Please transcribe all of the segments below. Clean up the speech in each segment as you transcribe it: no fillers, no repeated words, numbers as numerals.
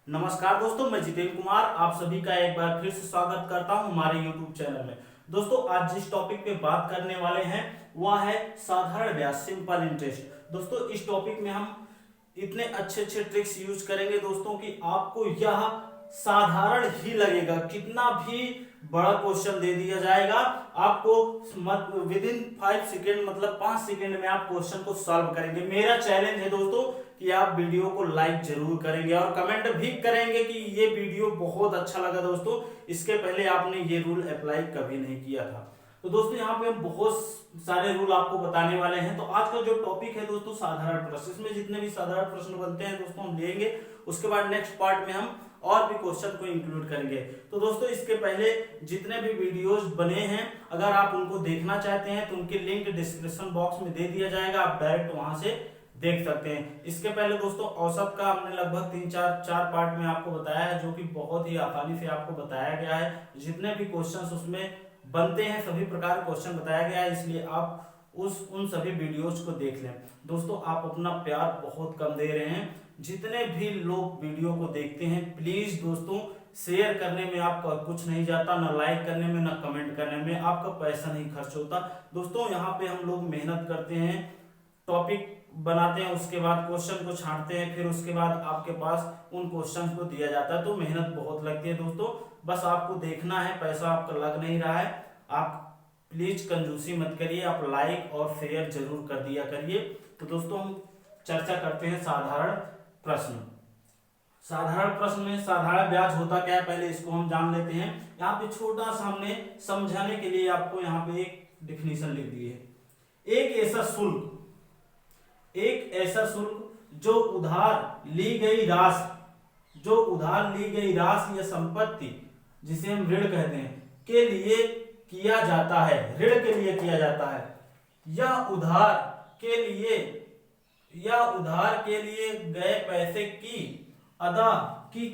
नमस्कार दोस्तों, मैं जितेंद्र कुमार आप सभी का एक बार फिर से स्वागत करता हूं हमारे YouTube चैनल में। दोस्तों, आज जिस टॉपिक पे बात करने वाले हैं वह है साधारण ब्याज, सिंपल इंटरेस्ट। दोस्तों, इस टॉपिक में हम इतने अच्छे अच्छे ट्रिक्स यूज करेंगे दोस्तों कि आपको यह साधारण ही लगेगा। कितना भी बड़ा क्वेश्चन दे दिया जाएगा आपको विद इन 5 सेकेंड, मतलब 5 सेकेंड में आप क्वेश्चन को सॉल्व करेंगे। मेरा चैलेंज है दोस्तों कि आप वीडियो को लाइक जरूर करेंगे और कमेंट भी करेंगे कि ये वीडियो बहुत अच्छा लगा। दोस्तों, इसके पहले आपने ये रूल अप्लाई कभी नहीं किया था। तो दोस्तों, यहाँ पे हम बहुत सारे रूल आपको बताने वाले हैं। तो आज का जो टॉपिक है दोस्तों, साधारण प्रश्न। इसमें जितने भी साधारण प्रश्न बनते हैं दोस्तों हम लेंगे। उसके बाद नेक्स्ट पार्ट में हम और भी क्वेश्चन को इंक्लूड करेंगे। तो दोस्तों, इसके पहले जितने भी वीडियोस बने हैं, अगर आप उनको देखना चाहते हैं तो उनके लिंक डिस्क्रिप्शन बॉक्स में दे दिया जाएगा, आप डायरेक्ट वहां से देख सकते हैं। इसके पहले दोस्तों औसत का हमने लगभग 3-4 पार्ट में आपको बताया है, जो कि बहुत ही आसानी से आपको बताया गया है। जितने भी क्वेश्चंस उसमें बनते हैं सभी प्रकार क्वेश्चन बताया गया है, इसलिए आप उन सभी वीडियोज को देख लें। दोस्तों, आप अपना प्यार बहुत कम दे रहे हैं। जितने भी लोग वीडियो को देखते हैं, प्लीज दोस्तों शेयर करने में आपका कुछ नहीं जाता, ना लाइक करने में, ना कमेंट करने में आपका पैसा नहीं खर्च होता। दोस्तों, यहाँ पे हम लोग मेहनत करते हैं, टॉपिक बनाते हैं, उसके बाद क्वेश्चन को छांटते हैं, फिर उसके बाद आपके पास उन क्वेश्चन को दिया जाता है। तो मेहनत बहुत लगती है दोस्तों, बस आपको देखना है, पैसा आपका लग नहीं रहा है। आप प्लीज कंजूसी मत करिए, आप लाइक और शेयर जरूर कर दिया करिए। तो दोस्तों, हम चर्चा करते हैं साधारण प्रश्न। साधारण प्रश्न में साधारण ब्याज होता क्या है, पहले इसको हम जान लेते हैं। यहाँ पे छोटा सा हमने समझाने के लिए आपको यहाँ पे एक डिफिनीशन लिख दी है। एक ऐसा शुल्क जो उधार ली गई राशि या संपत्ति, जिसे हम ऋण कहते हैं, के लिए किया जाता है, ऋण के लिए किया जाता है, या उधार के लिए गए पैसे की अदा की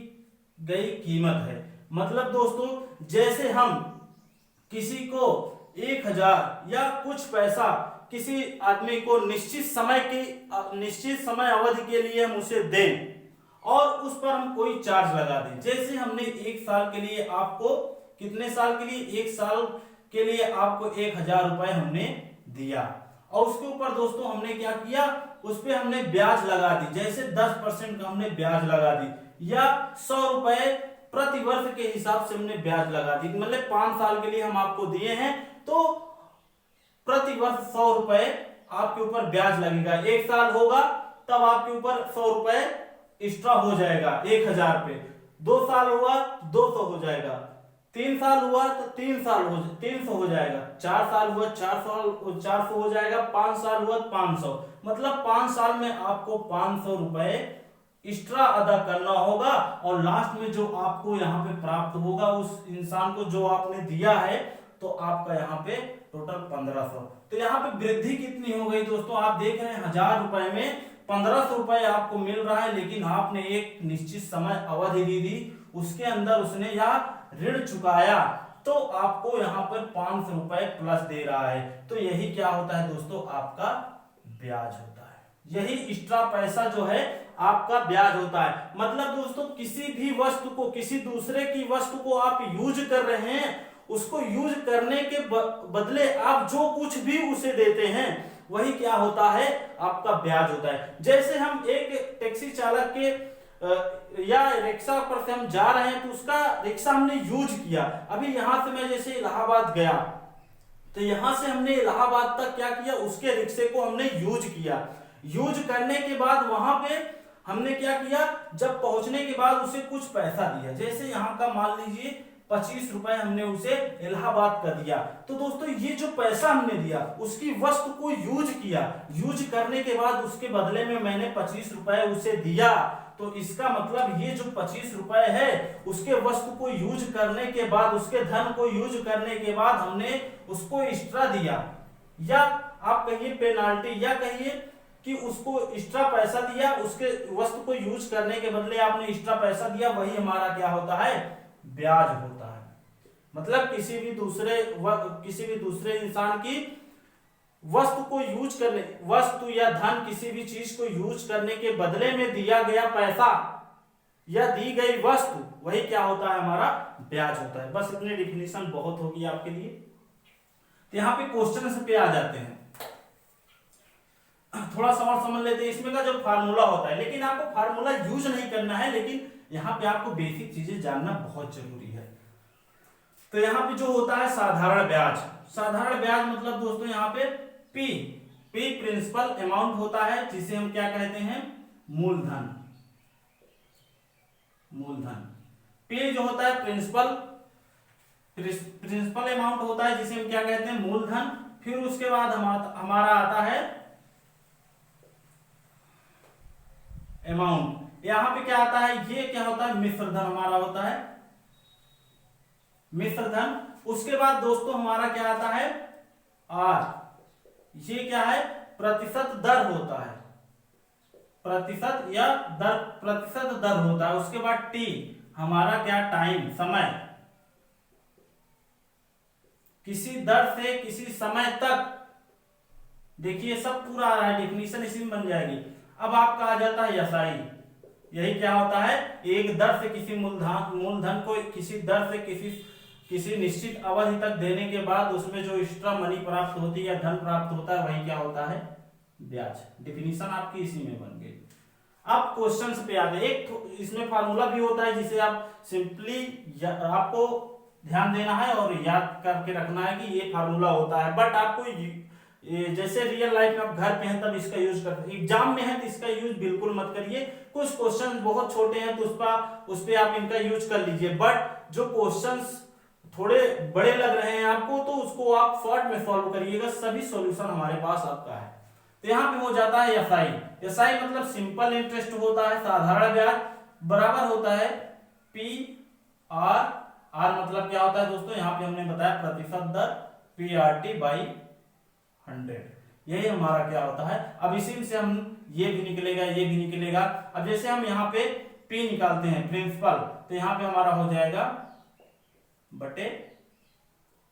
गई कीमत है। मतलब दोस्तों, जैसे हम किसी को 1000 या कुछ पैसा किसी आदमी को निश्चित समय अवधि के लिए हम उसे दें और उस पर हम कोई चार्ज लगा दें। जैसे हमने 1 साल के लिए आपको, कितने साल के लिए, 1 साल के लिए आपको 1000 रुपए हमने दिया, और उसके ऊपर दोस्तों हमने क्या किया, उस पर हमने ब्याज लगा दी। जैसे 10% का हमने ब्याज लगा दी, या 100 रुपए प्रति वर्ष के हिसाब से हमने ब्याज लगा दी। मतलब 5 साल के लिए हम आपको दिए हैं, तो प्रति वर्ष 100 रुपए आपके ऊपर ब्याज लगेगा। 1 साल होगा तब आपके ऊपर 100 रुपए एक्स्ट्रा हो जाएगा 1000 पे। 2 साल हुआ 200 हो जाएगा, 3 साल हुआ तो 300 हो जाएगा, 4 साल हुआ 400 हो जाएगा, 5 साल हुआ 500। मतलब 5 साल में आपको 500 रुपए एक्स्ट्रा अदा करना होगा, और लास्ट में जो आपको यहाँ पे प्राप्त होगा उस इंसान को जो आपने दिया है, तो आपका यहाँ पे टोटल 1500। तो यहाँ पे वृद्धि कितनी हो गई दोस्तों, आप देख रहे हैं 1000 रुपए में 1500 रुपए आपको मिल रहा है, लेकिन आपने एक निश्चित समय अवधि दी, उसके अंदर उसने यह ऋण चुकाया, तो आपको यहाँ पर 500 रुपए प्लस दे रहा है। तो यही क्या होता है दोस्तों, आपका ब्याज होता है। यही एक्स्ट्रा पैसा जो है आपका ब्याज होता है। मतलब दोस्तों, किसी भी वस्तु को, किसी दूसरे की वस्तु को आप यूज कर रहे हैं, उसको यूज करने के बदले आप जो कुछ भी उसे देते हैं, वही क्या होता है, आपका ब्याज होता है। जैसे हम एक टैक्सी चालक के या रिक्शा पर से हम जा रहे हैं, तो उसका रिक्शा हमने यूज किया। अभी यहां से मैं जैसे इलाहाबाद गया, तो यहां से हमने इलाहाबाद तक क्या किया, उसके रिक्शे को हमने यूज किया। यूज करने के बाद वहां पे हमने क्या किया, जब पहुंचने के बाद उसे कुछ पैसा दिया। जैसे यहाँ का मान लीजिए 25 रुपए हमने उसे इलाहाबाद का दिया, तो दोस्तों ये जो पैसा हमने दिया, उसकी वस्तु को यूज किया, यूज करने के बाद उसके बदले में मैंने 25 रुपए उसे दिया। तो इसका मतलब ये जो 25 रुपए है, उसके वस्तु को यूज करने के बाद, उसके धन को यूज करने के बाद हमने उसको एक्स्ट्रा दिया, या आप कहिए पेनाल्टी, या कहिए कि उसको एक्स्ट्रा पैसा दिया, उसके वस्तु को यूज करने के बदले आपने एक्स्ट्रा पैसा दिया, वही हमारा क्या होता है, ब्याज होता है। मतलब किसी भी दूसरे इंसान की वस्तु या धन, किसी भी चीज को यूज करने के बदले में दिया गया पैसा, या दी गई वस्तु, वही क्या होता है, हमारा ब्याज होता है। बस इतनी डिफिनीशन बहुत होगी आपके लिए। तो यहाँ पे क्वेश्चन पे आ जाते हैं, थोड़ा समझ समझ लेते हैं इसमें का जो फार्मूला होता है, लेकिन आपको फार्मूला यूज नहीं करना है, लेकिन यहाँ पे आपको बेसिक चीजें जानना बहुत जरूरी है। तो यहाँ पे जो होता है साधारण ब्याज, साधारण ब्याज मतलब दोस्तों यहाँ पे पी प्रिंसिपल अमाउंट होता है, जिसे हम क्या कहते हैं, मूलधन। पी जो होता है प्रिंसिपल अमाउंट होता है, जिसे हम क्या कहते हैं, मूलधन। फिर उसके बाद हमारा आता है अमाउंट। यहां पे क्या आता है, ये क्या होता है, मिश्र धन हमारा होता है, मिश्र धन। उसके बाद दोस्तों हमारा क्या आता है, आर, ये क्या है, प्रतिशत दर होता है, प्रतिशत या दर, प्रतिशत दर होता है। उसके बाद टी हमारा क्या, टाइम, समय, किसी दर से किसी समय तक। देखिए सब पूरा आ रहा है, डेफिनेशन इसी में बन जाएगी। अब आपका आ जाता है एसआई, यही क्या होता है, एक दर से किसी मूलधन को किसी दर से किसी निश्चित अवधि तक देने के बाद उसमें जो एक्स्ट्रा मनी प्राप्त होती है या धन प्राप्त होता है, वही क्या होता है, ब्याज। डिफिनीशन आपकी इसी में बन गई। अब क्वेश्चंस पे आते हैं। एक इसमें फार्मूला भी होता है, जिसे आप सिंपली आपको ध्यान देना है और याद करके रखना है कि ये फार्मूला होता है। बट आपको जैसे रियल लाइफ में आप घर पे हैं तब इसका यूज करते हैं, एग्जाम में है तो इसका यूज बिल्कुल मत करिए। कुछ क्वेश्चन बहुत छोटे हैं तो उस पे आप इनका यूज कर लीजिए, बट जो क्वेश्चंस थोड़े बड़े लग रहे हैं आपको तो उसको आप शॉर्ट में सॉल्व करिएगा, सभी सॉल्यूशन हमारे पास आपका है। तो यहाँ पे हो जाता है एसआई। एसआई मतलब सिंपल इंटरेस्ट होता है, साधारण ब्याज, बराबर होता है पी आर। आर मतलब क्या होता है दोस्तों, यहाँ पे हमने बताया प्रतिशत दर, पी आर टी बाई 100, यही हमारा क्या होता है। अब इसी से हम ये भी निकलेगा, ये भी निकलेगा। अब जैसे हम यहाँ पे P निकालते हैं प्रिंसिपल, तो यहाँ पे हमारा हो जाएगा बटे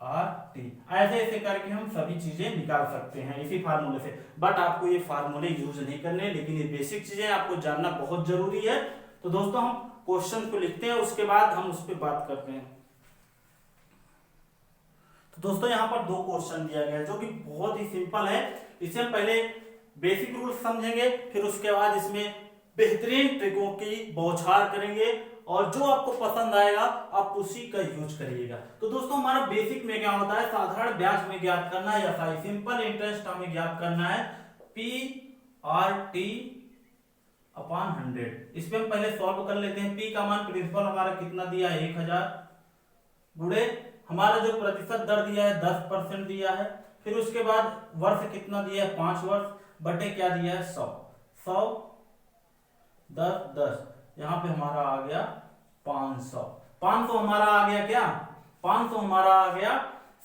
आर टी। ऐसे ऐसे करके हम सभी चीजें निकाल सकते हैं इसी फार्मूले से। बट आपको ये फार्मूले यूज नहीं करने, लेकिन ये बेसिक चीजें आपको जानना बहुत जरूरी है। तो दोस्तों हम क्वेश्चन को लिखते हैं, उसके बाद हम उस पर बात करते हैं। तो दोस्तों यहाँ पर दो क्वेश्चन दिया गया है जो कि बहुत ही सिंपल है। इसे हम पहले बेसिक रूल समझेंगे, फिर उसके बाद इसमें बेहतरीन ट्रिकों की बौछार करेंगे और जो आपको पसंद आएगा आप उसी का यूज करिएगा। तो दोस्तों हमारा बेसिक में क्या होता है, साधारण ब्याज हमें ज्ञात करना है, या सिंपल इंटरेस्ट हमें ज्ञात करना है, पी आर टी अपॉन 100। इस पे हम पहले सॉल्व कर लेते हैं। पी का मान प्रिंसिपल हमारा कितना दिया है, 1000, गुणे हमारा जो प्रतिशत दर दिया है 10% दिया है। फिर उसके बाद वर्ष कितना दिया है, 5 वर्ष, बटे क्या दिया है, 100, 10 10, यहाँ पे हमारा आ गया 500। 500 हमारा आ गया क्या, 500 हमारा आ गया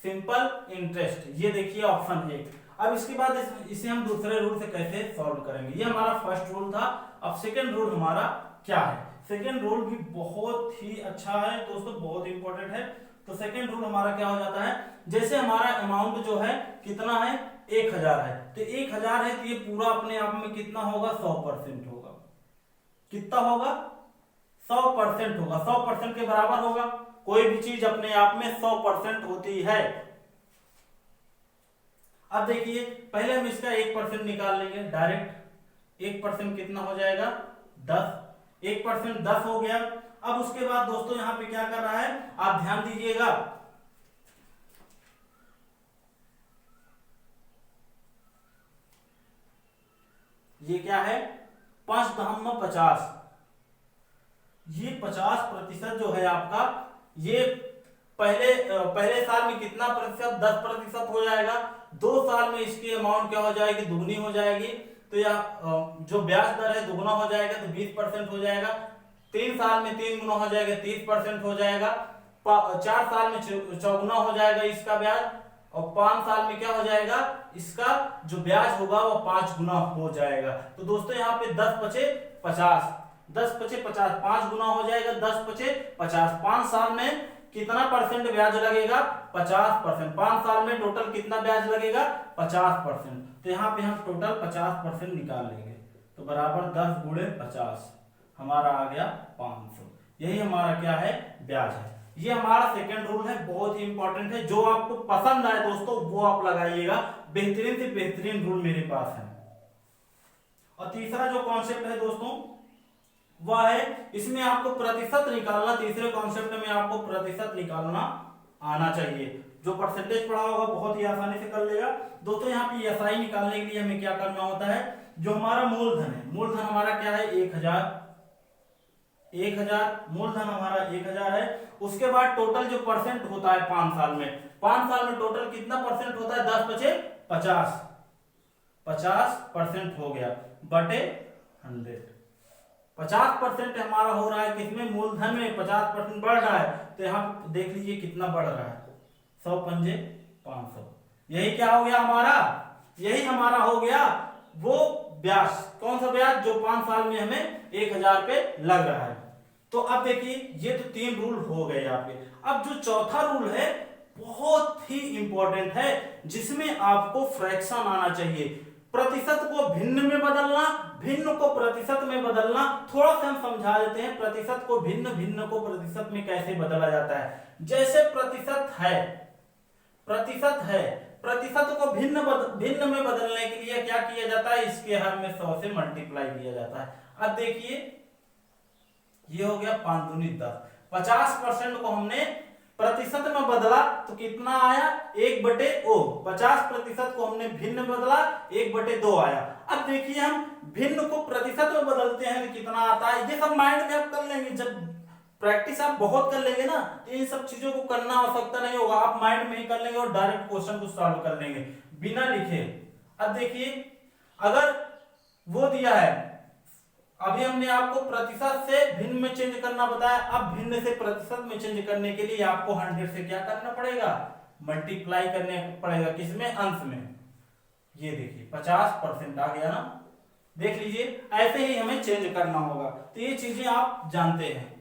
सिंपल इंटरेस्ट। ये देखिए ऑप्शन 1। अब इसके बाद इसे हम दूसरे रूल से कैसे सॉल्व करेंगे, ये हमारा फर्स्ट रूल था। अब सेकेंड रूल हमारा क्या है, सेकेंड रूल भी बहुत ही अच्छा है दोस्तों, बहुत इंपॉर्टेंट है। तो सेकेंड रूल हमारा क्या हो जाता है, जैसे हमारा अमाउंट जो है कितना है, 1000 है, तो 1000 है तो ये पूरा अपने आप में कितना होगा, 100% होगा। कितना होगा, 100% होगा। 100% के बराबर होगा। कोई भी चीज अपने आप में 100% होती है। अब देखिए पहले हम इसका 1% निकाल लेंगे डायरेक्ट। 1% कितना हो जाएगा, 10। 1% 10 हो गया। अब उसके बाद दोस्तों यहां पे क्या कर रहा है, आप ध्यान दीजिएगा, ये क्या है, 5.50। ये 50% जो है आपका, ये पहले साल में कितना प्रतिशत, 10% हो जाएगा। 2 साल में इसकी अमाउंट क्या हो जाएगी, दुगनी हो जाएगी। तो यह जो ब्याज दर है दुगना हो जाएगा, तो 20% हो जाएगा। 3 साल में 3 गुना हो जाएगा, 30% हो जाएगा। 4 साल में 4 हो जाएगा इसका ब्याज, और 5 साल में क्या हो जाएगा, इसका जो ब्याज होगा वो 5 गुना हो जाएगा। तो दोस्तों यहाँ पे 10 पचे 50, 10 पचे 50, 5 गुना हो जाएगा, 10 पचे 50। 5 साल में कितना परसेंट ब्याज लगेगा, 50%। 5 साल में टोटल कितना ब्याज लगेगा, 50%। तो यहाँ पे हम टोटल 50% निकाल लेंगे, तो बराबर 10 गुणे 50 हमारा आ गया 500। यही हमारा क्या है, ब्याज है। ये हमारा सेकंड रूल है, बहुत ही इंपॉर्टेंट है। जो आपको पसंद आए दोस्तों वो आप लगाइएगा, बेहतरीन से बेहतरीन रूल मेरे पास है। और तीसरा जो कॉन्सेप्ट है दोस्तों वह है, इसमें आपको प्रतिशत निकालना, तीसरे कॉन्सेप्ट में आपको प्रतिशत निकालना आना चाहिए। जो परसेंटेज पढ़ा होगा बहुत ही आसानी से कर लेगा दोस्तों। यहाँ पे एसआई निकालने के लिए हमें क्या करना होता है, जो हमारा मूलधन है, मूलधन हमारा क्या है 1000 मूलधन हमारा 1000 है। उसके बाद टोटल जो परसेंट होता है 5 साल में, 5 साल में टोटल कितना परसेंट होता है, 10 बचे 50, 50% हो गया बटे 100। 50% हमारा हो रहा है किसमें, मूलधन में 50% बढ़ रहा है। तो यहाँ देख लीजिए कितना बढ़ रहा है, 100 पंजे 500। यही क्या हो गया हमारा, यही हमारा हो गया वो ब्याज। कौन सा ब्याज, जो 5 साल में हमें 1000 पे लग रहा है। तो अब देखिए ये तो 3 रूल हो गए यहाँ पे। अब जो चौथा रूल है बहुत ही इंपॉर्टेंट है, जिसमें आपको फ्रैक्शन आना चाहिए। प्रतिशत को भिन्न में बदलना, भिन्न को प्रतिशत में बदलना। थोड़ा सा हम समझा देते हैं प्रतिशत को भिन्न, भिन्न को प्रतिशत में कैसे बदला जाता है। जैसे प्रतिशत है, प्रतिशत को भिन्न में बदलने के लिए क्या किया जाता है, इसके हर में 100 से मल्टीप्लाई किया जाता है। अब देखिए ये हो गया 5 दूनी 10, 50% को हमने प्रतिशत में बदला तो कितना आया, 1/O। 50% को हमने भिन्न में बदला, 1/2 आया। अब देखिए हम भिन्न को प्रतिशत में बदलते हैं तो कितना आता है, ये सब माइंड में आप कर लेंगे। जब प्रैक्टिस आप बहुत कर लेंगे ना तो इन सब चीजों को करना आवश्यकता नहीं होगा, आप माइंड में ही कर लेंगे और डायरेक्ट क्वेश्चन को सॉल्व कर लेंगे बिना लिखे। अब देखिए अगर वो दिया है, अभी हमने आपको प्रतिशत से भिन्न में चेंज करना बताया, अब भिन्न से प्रतिशत में चेंज करने के लिए आपको 100 से क्या करना पड़ेगा, मल्टीप्लाई करने पड़ेगा, किसमें, अंश में। ये देखिए 50% आ गया ना, देख लीजिए ऐसे ही हमें चेंज करना होगा। तो ये चीजें आप जानते हैं।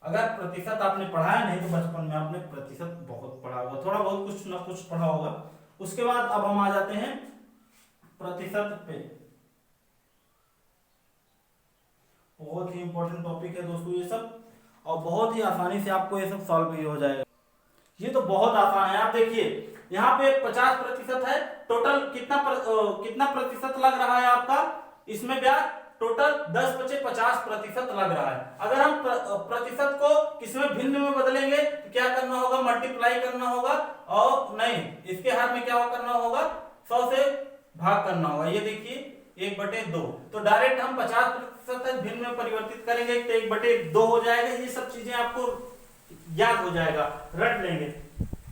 अगर प्रतिशत आपने पढ़ा है, नहीं तो बचपन में आपने प्रतिशत बहुत पढ़ा होगा, थोड़ा बहुत कुछ ना कुछ पढ़ा होगा। उसके बाद अब हम आ जाते हैं प्रतिशत पे। बहुत ही इंपॉर्टेंट टॉपिक है दोस्तों ये सब, और बहुत ही आसानी से आपको ये सब सॉल्व भी हो जाएगा। ये तो बहुत आसान है। आप देखिए यहाँ पे 50% है, टोटल कितना प्रतिशत लग रहा है आपका इसमें ब्याज, टोटल 10 बचे 50% लग रहा है। अगर हम प्रतिशत को किसमें भिन्न में बदलेंगे तो क्या करना होगा, मल्टीप्लाई करना होगा, और नहीं इसके हाथ में क्या करना होगा, 100 से भाग करना होगा। ये देखिए 1/2, तो डायरेक्ट हम 50% भिन्न में परिवर्तित करेंगे तो 1/2 हो जाएगा। ये सब चीजें आपको याद हो जाएगा, रट लेंगे।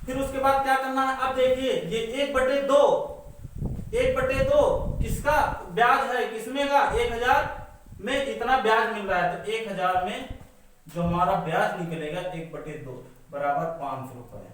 फिर उसके बाद क्या करना है, अब देखिए ये 1/2 किसका ब्याज है, किसमें का, 1000 में इतना ब्याज मिल रहा है, तो 1000 में जो हमारा ब्याज निकलेगा 1/2 बराबर 500 रुपए।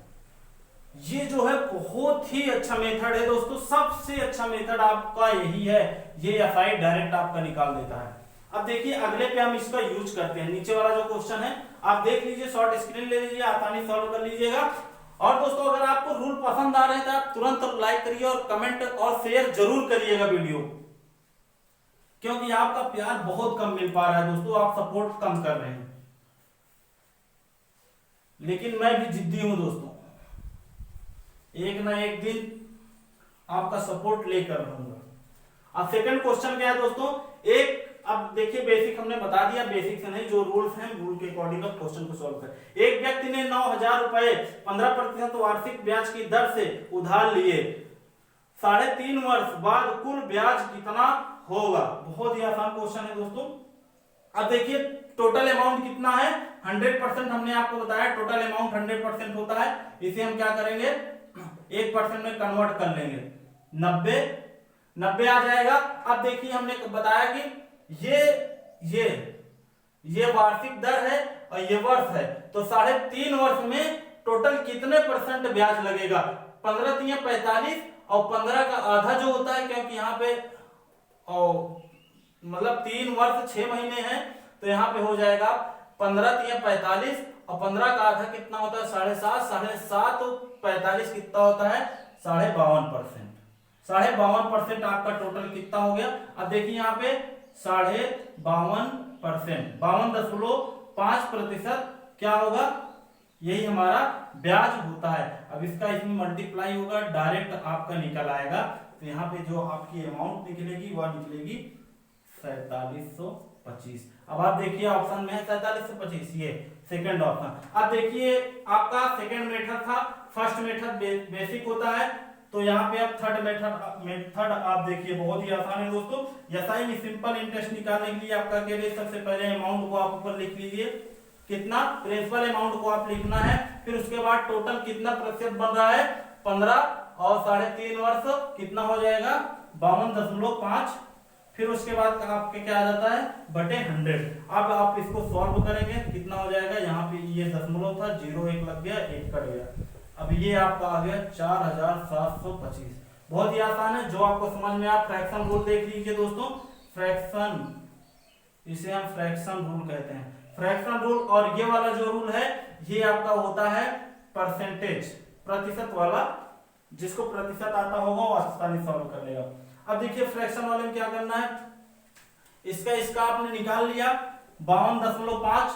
ये जो है बहुत ही अच्छा मेथड है दोस्तों, सबसे अच्छा मेथड आपका यही है। ये एसआई डायरेक्ट आपका निकाल देता है। अब देखिए अगले पे हम इसका यूज करते हैं। नीचे वाला जो क्वेश्चन है आप देख लीजिए, शॉर्ट स्क्रीन ले लीजिए, आसानी सॉल्व कर लीजिएगा। और दोस्तों अगर आपको रूल पसंद आ रहे हैं तो आप तुरंत लाइक करिए और कमेंट और शेयर जरूर करिएगा वीडियो, क्योंकि आपका प्यार बहुत कम मिल पा रहा है दोस्तों, आप सपोर्ट कम कर रहे हैं। लेकिन मैं भी जिद्दी हूं दोस्तों, एक ना एक दिन आपका सपोर्ट लेकर रहूंगा। अब सेकंड क्वेश्चन क्या है दोस्तों, अब देखिए बेसिक हमने बता दिया, बेसिक से नहीं, जो रूल्स हैं रूल के अकॉर्डिंग अब क्वेश्चन को सॉल्व कर। एक व्यक्ति ने 9000 रुपए 15% वार्षिक ब्याज की दर से उधार लिए, 3.5 वर्ष बाद कुल ब्याज कितना होगा। बहुत ही आसान क्वेश्चन है दोस्तों। अब देखिए टोटल अमाउंट कितना है, 100% हमने आपको बताया टोटल अमाउंट 100% होता है। इसे हम क्या करेंगे, 1% में कन्वर्ट कर लेंगे, 90 आ जाएगा। अब देखिए हमने बताया कि ये वार्षिक दर है और ये वर्ष है, तो 3.5 वर्ष में टोटल कितने % ब्याज लगेगा, 15 × 45 और 15 का आधा जो होता है, क्योंकि यहाँ पे मतलब 3 वर्ष 6 महीने हैं, तो यहाँ पे हो जाएगा 15 × 45 और 15 का आधा कितना होता है, 7.5, 7.5 तो 45 कितना होता है, 52%। 52% आपका टोटल कितना हो गया। अब देखिए यहाँ पे 52.5 परसेंट, 52.5% क्या होगा, यही हमारा ब्याज होता है। अब इसका इसमें मल्टीप्लाई होगा, डायरेक्ट आपका निकल आएगा। तो यहाँ पे जो आपकी अमाउंट निकलेगी वह निकलेगी 4725। अब आप देखिए ऑप्शन में है 4725, ये सेकंड ऑप्शन। अब देखिए आपका सेकंड मेथड था, फर्स्ट मेथड बेसिक होता है, तो यहाँ पे अब थर्ड मेथड आप देखिए बहुत ही आसान है दोस्तों। एसआई में सिंपल इंटरेस्ट निकालने के लिए आपका क्या है, सबसे पहले अमाउंट को आप ऊपर लिख लीजिए, कितना प्रिंसिपल अमाउंट को आप लिखना है, फिर उसके बाद टोटल कितना प्रतिशत बन रहा है 15 और 3.5 वर्ष कितना हो जाएगा 52.5, फिर उसके बाद आपके क्या आ जाता है बटे 100। अब आप इसको सॉल्व करेंगे कितना हो जाएगा, यहाँ पे ये दशमलव था, 0 1 लग गया, 1 कट गया, अब ये आपका आ गया 4725। बहुत ही आसान है, जो आपको समझ में आप फ्रैक्शन रूल देख लीजिए दोस्तों, फ्रैक्शन, इसे हम फ्रैक्शन रूल कहते हैं, फ्रैक्शन रूल। और ये वाला जो रूल है ये आपका होता है परसेंटेज, प्रतिशत वाला, जिसको प्रतिशत आता होगा वो आसानी सॉल्व कर लेगा। अब देखिए फ्रैक्शन वाले में क्या करना है, इसका आपने निकाल लिया, 52.5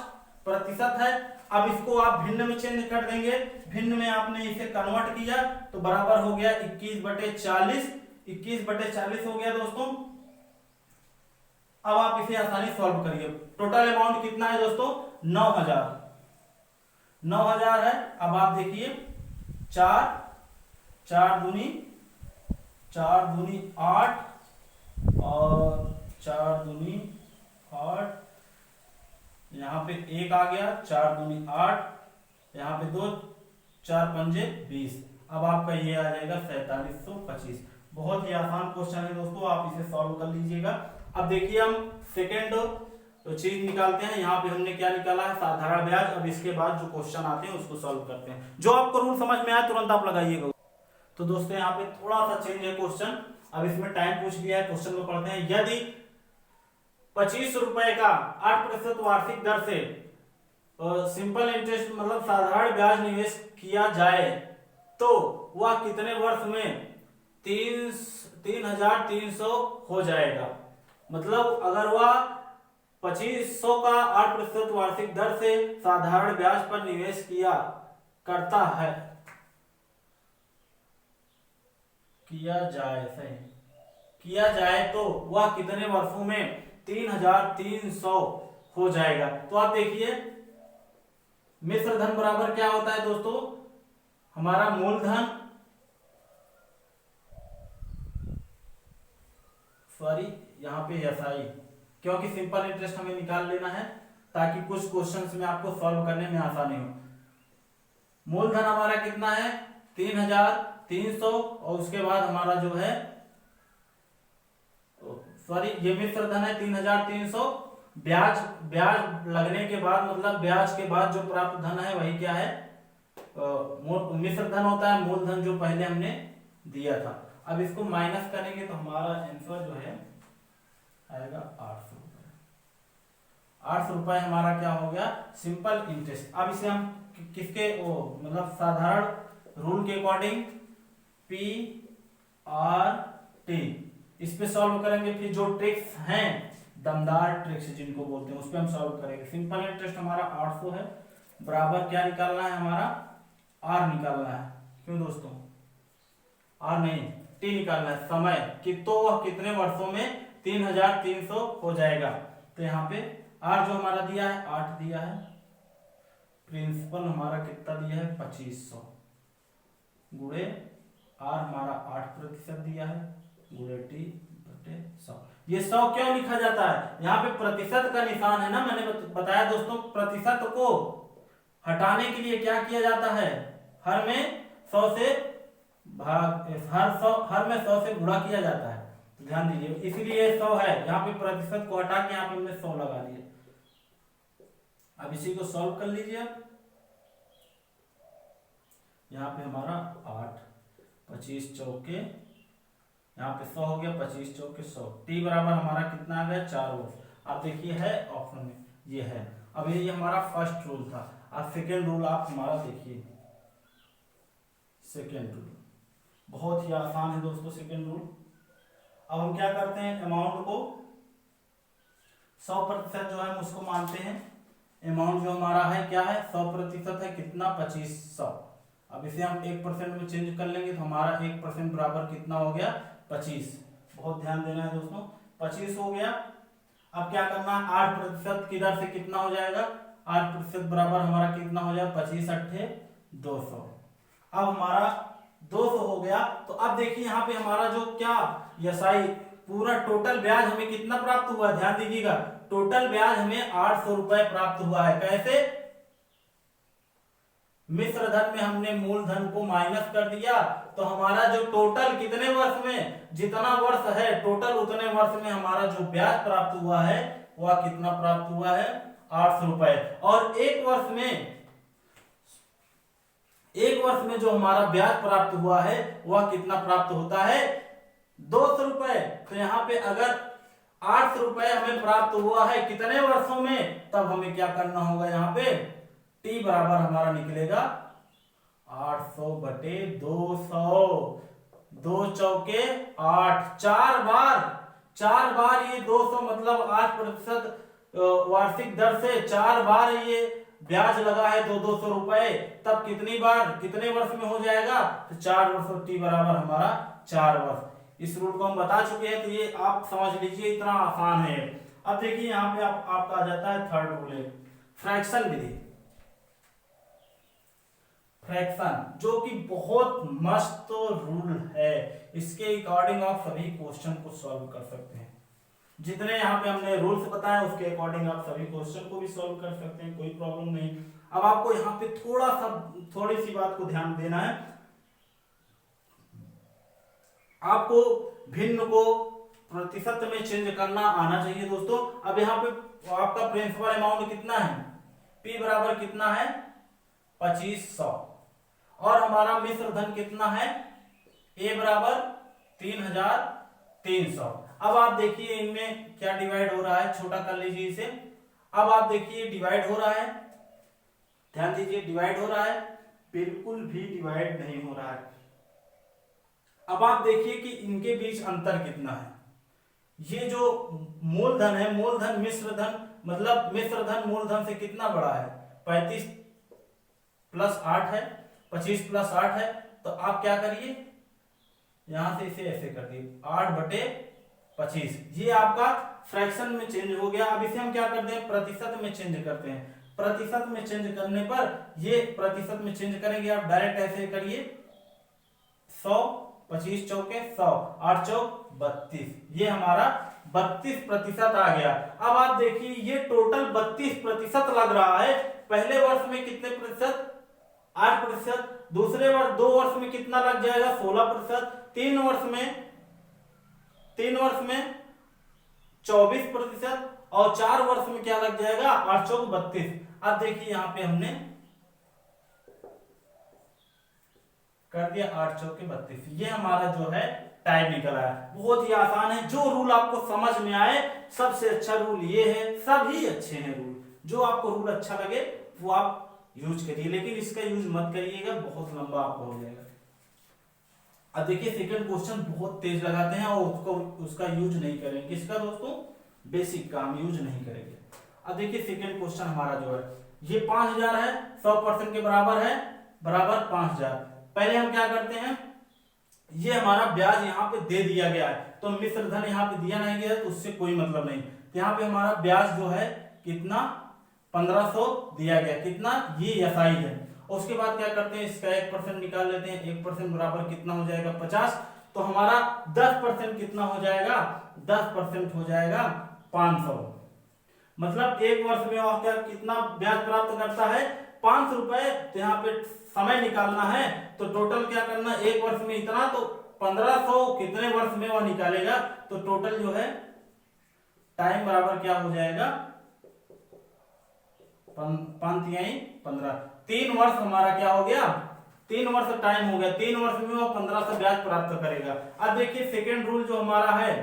प्रतिशत है। अब इसको आप भिन्न में चेंज कर देंगे, भिन्न में आपने इसे कन्वर्ट किया तो बराबर हो गया 21/40, 21/40 हो गया दोस्तों। अब आप इसे आसानी सॉल्व करिए, टोटल अमाउंट कितना है दोस्तों 9000, 9000 है। अब आप देखिए 4 दूनी 8 और 4 दूनी 8, यहाँ पे 1 आ गया, 4 दूनी 8, यहाँ पे 2, 4 पंजे 20। अब आपका ये आ जाएगा 4725। बहुत ही आसान क्वेश्चन है दोस्तों, आप इसे सॉल्व कर लीजिएगा। अब देखिए हम सेकेंड चीज निकालते हैं, यहाँ पे हमने क्या निकाला है साधारण ब्याज। अब इसके बाद जो क्वेश्चन आते हैं उसको सॉल्व करते हैं, जो आपको रूल समझ में आए तुरंत आप लगाइएगा। तो दोस्तों यहाँ पे थोड़ा सा चेंज है क्वेश्चन, अब इसमें टाइम पूछ लिया है, क्वेश्चन को पढ़ते हैं। यदि 25 रुपए का 8% वार्षिक दर से सिंपल इंटरेस्ट मतलब साधारण ब्याज निवेश किया जाए तो वह कितने वर्ष में 3300 हो जाएगा। मतलब अगर वह 2500 का 8% वार्षिक दर से साधारण ब्याज पर निवेश किया जाए तो वह कितने वर्षों में 3300 हो जाएगा। तो आप देखिए मिश्र धन बराबर क्या होता है दोस्तों, हमारा मूलधन, सॉरी यहाँ पे एसआई, क्योंकि सिंपल इंटरेस्ट हमें निकाल लेना है ताकि कुछ क्वेश्चंस में आपको सॉल्व करने में आसानी हो। मूलधन हमारा कितना है 3300 और उसके बाद हमारा जो है सॉरी ये मिश्र धन है 3300, ब्याज लगने के बाद मतलब ब्याज के बाद जो प्राप्त धन है वही क्या है मिश्र धन होता है, मूलधन जो पहले हमने दिया था। अब इसको माइनस करेंगे तो हमारा आंसर जो है आएगा 800 रुपए। 800 रुपए हमारा क्या हो गया सिंपल इंटरेस्ट। अब इसे हम किसके मतलब साधारण रूल के अकॉर्डिंग PRT इस पे सॉल्व करेंगे। फिर जो ट्रिक्स हैं दमदार ट्रिक्स जिनको बोलते हैं उस पे हम सॉल्व करेंगे। सिंपल इंटरेस्ट हमारा 800 है, बराबर क्या निकालना है हमारा R निकालना है। क्यों दोस्तों R नहीं T निकालना है, समय कि तो वह कितने वर्षों में 3300 हो जाएगा। तो यहाँ पे R जो हमारा दिया है 8 दिया है, प्रिंसिपल हमारा कितना दिया है 2500 गुणे R हमारा 8% दिया है गुणे T बटे 100। ये 100 क्यों लिखा जाता है, यहाँ पे प्रतिशत का निशान है ना, मैंने बताया दोस्तों प्रतिशत को हटाने के लिए क्या किया जाता है, हर में 100 से हर में 100 से गुणा किया जाता है। तो ध्यान दीजिए इसलिए 100 है, यहाँ पे प्रतिशत को हटा के यहाँ पे हमने 100 लगा दिया। अब इसी को सॉल्व कर लीजिए। यहाँ पे हमारा 8 25 चौके, यहाँ पे 100 हो गया, 25 चौके 100, टी बराबर हमारा कितना आ गया 4 वर्ष। आप देखिए है ऑप्शन में ये है। अब ये हमारा फर्स्ट रूल था। अब सेकेंड रूल आप हमारा देखिए, सेकेंड रूल बहुत ही आसान है दोस्तों। सेकेंड रूल अब हम क्या करते हैं, अमाउंट को 100% जो है हम उसको मानते हैं। अमाउंट जो हमारा है क्या है, 100% है, कितना 2500। अब इसे हम 1% में चेंज कर लेंगे तो हमारा 1% बराबर कितना हो गया 25। बहुत ध्यान देना है दोस्तों, 25 हो गया। अब क्या करना है, 8% की दर से कितना हो जाएगा, 8% बराबर हमारा कितना हो जाएगा 25 अट्ठे 200। अब हमारा 200 हो गया। तो अब देखिए यहाँ पे हमारा जो क्या यसाई पूरा टोटल ब्याज हमें कितना प्राप्त हुआ, ध्यान दीजिएगा, टोटल ब्याज हमें 800 रुपए प्राप्त हुआ है। कैसे, मिश्र धन में हमने मूलधन को माइनस कर दिया, तो हमारा जो टोटल कितने वर्ष में, जितना वर्ष है टोटल उतने वर्ष में हमारा जो ब्याज प्राप्त हुआ है वह कितना प्राप्त हुआ है 800 रुपए। और एक वर्ष में जो हमारा ब्याज प्राप्त हुआ है वह कितना प्राप्त होता है 200 रुपए। तो यहाँ पे अगर 800 रुपए हमें प्राप्त हुआ है कितने वर्षों में, तब हमें क्या करना होगा, यहाँ पे टी बराबर हमारा निकलेगा 800 बटे 200, 2 चौके 8, 4 बार ये 200 मतलब 8% वार्षिक दर से 4 बार ये ब्याज लगा है 200 रुपए, तब कितनी बार कितने वर्ष में हो जाएगा, तो 4 वर्ष, टी बराबर हमारा 4 वर्ष। इस रूल को हम बता चुके हैं, तो ये आप समझ लीजिए, इतना आसान है। अब देखिए यहाँ पे आपका आ जाता है थर्ड रूल है फ्रैक्शन विधि। फ्रैक्शन जो कि बहुत मस्त रूल है, इसके अकॉर्डिंग आप सभी क्वेश्चन को सॉल्व कर सकते हैं। जितने यहाँ पे हमने रूल्स बताए उसके अकॉर्डिंग आप सभी क्वेश्चन को भी सॉल्व कर सकते हैं, कोई प्रॉब्लम नहीं। अब आपको यहाँ पे थोड़ी सी बात को ध्यान देना है, आपको भिन्न को प्रतिशत में चेंज करना आना चाहिए दोस्तों। अब यहाँ पे आपका प्रिंसिपल अमाउंट कितना है, पी बराबर कितना है 2500, और हमारा मिश्र धन कितना है, ए बराबर 3300। अब आप देखिए इनमें क्या डिवाइड हो रहा है, छोटा कर लीजिए इसे। अब आप देखिए डिवाइड हो रहा है, ध्यान दीजिए डिवाइड हो रहा है, बिल्कुल भी डिवाइड नहीं हो रहा है। अब आप देखिए कि इनके बीच अंतर कितना है। ये जो मूलधन है, मूलधन मिश्र धन मतलब मिश्र धन मूलधन से कितना बड़ा है, 35 प्लस 8 है, 25 प्लस 8 है। तो आप क्या करिए, यहां से इसे ऐसे कर दिए 8 बटे 25, ये आपका फ्रैक्शन में चेंज हो गया। अब इसे हम क्या करते हैं, प्रतिशत में चेंज करते हैं। प्रतिशत में चेंज करने पर ये प्रतिशत में चेंज करेंगे, आप डायरेक्ट ऐसे करिए 100, 25 चौके 100, 8 चौक 32, ये हमारा 32% आ गया। अब आप देखिए ये टोटल 32% लग रहा है। पहले वर्ष में कितने प्रतिशत, 8%, दूसरे वर्ष 2 वर्ष में कितना लग जाएगा 16%, 3 वर्ष में 24%, और 4 वर्ष में क्या लग जाएगा 8 चौक 32। अब देखिए यहाँ पे हमने कर दिया 8 चौके 32, ये हमारा जो है टाइम निकला है। बहुत ही आसान है, जो रूल आपको समझ में आए, सबसे अच्छा रूल ये है, सभी अच्छे हैं रूल, जो आपको रूल अच्छा लगे वो आप यूज करिए, लेकिन इसका यूज मत करिएगा, बहुत लंबा आपको हो जाएगा। अब देखिए सेकंड क्वेश्चन बहुत तेज लगाते हैं और उसका यूज नहीं करेंगे, किसका दोस्तों, बेसिक का हम यूज नहीं करेंगे। अब देखिए सेकंड क्वेश्चन हमारा जो है ये 5000 है, 100% के बराबर है, बराबर 5000। पहले हम क्या करते हैं, ये हमारा ब्याज यहाँ पे दे दिया गया है, तो मिश्र धन यहाँ पे दिया नहीं गया तो उससे कोई मतलब नहीं। तो यहाँ पे हमारा ब्याज जो है कितना 1500 दिया गया, कितना, ये एसआई है। उसके बाद क्या करते हैं, इसका 1% निकाल लेते हैं, 1% बराबर कितना हो जाएगा 50, तो हमारा 10% कितना हो जाएगा, 10% हो जाएगा 500। मतलब एक वर्ष में और क्या कितना ब्याज प्राप्त करता है 500 रुपए। तो यहाँ पे समय निकालना है तो टोटल क्या करना, एक वर्ष में इतना, तो 1500 कितने वर्ष में वह निकालेगा, तो टोटल जो है टाइम बराबर क्या हो जाएगा 15, 3 वर्ष हमारा क्या हो गया, 3 वर्ष टाइम हो गया, 3 वर्ष में वो 1500 ब्याज प्राप्त करेगा। अब देखिए सेकेंड रूल जो हमारा है,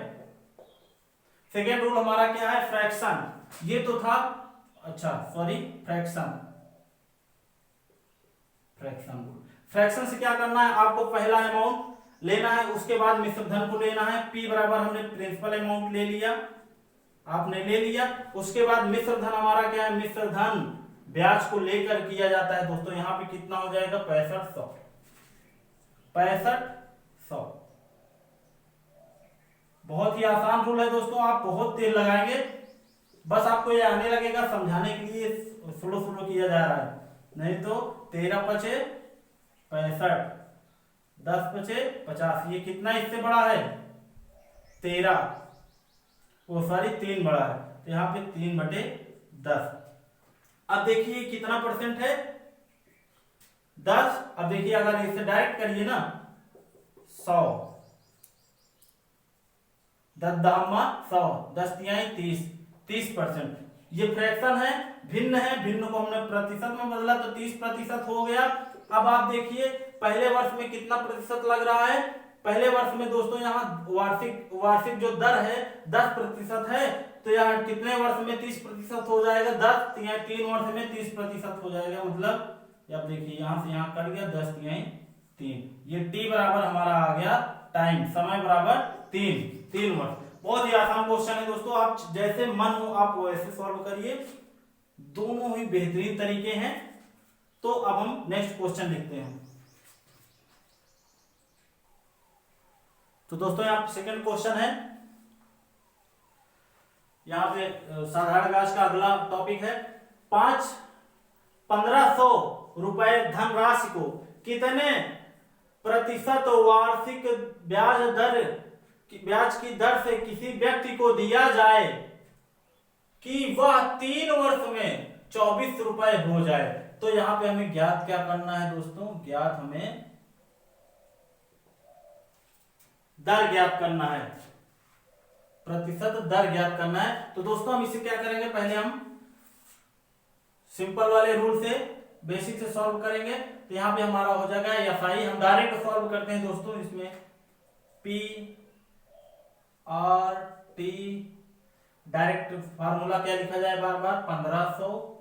सेकेंड रूल हमारा क्या है, फ्रैक्शन। ये तो था, अच्छा सॉरी, फ्रैक्शन रूल। फ्रैक्शन से क्या करना है, आपको पहला अमाउंट लेना है, उसके बाद मिश्र धन को लेना है। पी बराबर हमने प्रिंसिपल अमाउंट ले लिया, आपने ले लिया। उसके बाद मिश्र धन हमारा क्या है, मिश्र धन ब्याज को लेकर किया जाता है दोस्तों। यहाँ पे कितना हो जाएगा, 6500, 6500। बहुत ही आसान रूल है दोस्तों, आप बहुत तेज लगाएंगे, बस आपको ये आने लगेगा, समझाने के लिए स्लो स्लो किया जा रहा है। नहीं तो 13 पचे 65, 10 पचे 50, ये कितना इससे बड़ा है, 13, वो सॉरी 3 बड़ा है, तो यहाँ पे 3/10। अब देखिए कितना परसेंट है, 10। अब देखिए अगर इसे डायरेक्ट करिए ना, 100, 10 दामा 100, 10 तिहाई 30, 30%। ये फ्रैक्शन है, भिन्न है, भिन्न को हमने प्रतिशत में बदला तो 30% हो गया। अब आप देखिए पहले वर्ष में कितना प्रतिशत लग रहा है। पहले वर्ष में दोस्तों यहाँ वार्षिक जो दर है 10% है, तो यहाँ कितने वर्ष में 30% हो जाएगा, 10, यहाँ 3 वर्ष में 30% हो जाएगा। मतलब अब देखिए यहाँ से यहाँ कट गया, 10 तिहाई 3, ये टी बराबर हमारा आ गया टाइम, समय बराबर 3 वर्ष। बहुत ही आसान क्वेश्चन है दोस्तों, आप जैसे मन हो आप वैसे सॉल्व करिए, दोनों ही बेहतरीन तरीके हैं। तो अब हम नेक्स्ट क्वेश्चन लिखते हैं। तो दोस्तों यहाँ सेकंड क्वेश्चन है, यहाँ पे साधारण ब्याज का अगला टॉपिक है, 1500 रुपए धनराशि को कितने प्रतिशत वार्षिक ब्याज की दर से किसी व्यक्ति को दिया जाए कि वह 3 वर्ष में 24 रुपए हो जाए। तो यहाँ पे हमें ज्ञात क्या करना है दोस्तों, ज्ञात हमें दर ज्ञात करना है, प्रतिशत दर ज्ञात करना है। तो दोस्तों हम इसे क्या करेंगे, पहले हम सिंपल वाले रूल से बेसिक से सॉल्व करेंगे। तो यहाँ पे हमारा हो जाएगा एसआई, हम डायरेक्ट सॉल्व करते हैं दोस्तों। इसमें P R T direct formula क्या लिखा जाए बार बार, 1500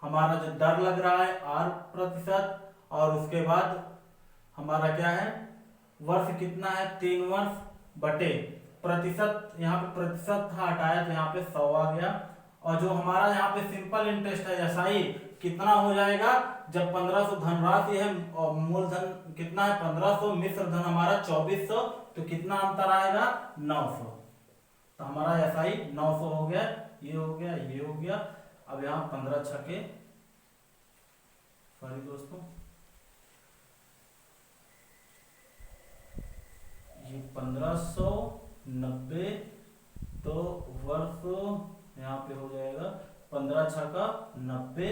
हमारा जो दर लग रहा है आर प्रतिशत, और उसके बाद हमारा क्या है, वर्ष कितना है, 3 वर्ष बटे प्रतिशत, यहाँ पे प्रतिशत था हटाया तो यहाँ पे 100 आ गया। और जो हमारा यहाँ पे सिंपल इंटरेस्ट है एसआई कितना हो जाएगा, जब 1500 धनराशि है और मूलधन कितना है 1500, मिश्र धन हमारा 2400, तो कितना अंतर आएगा 900। तो हमारा एसआई 900 हो गया, ये हो गया, ये हो गया। अब यहाँ 15 छके, सॉरी दोस्तों, ये 1590, तो वर्ष यहाँ पे हो जाएगा 15 छका 90,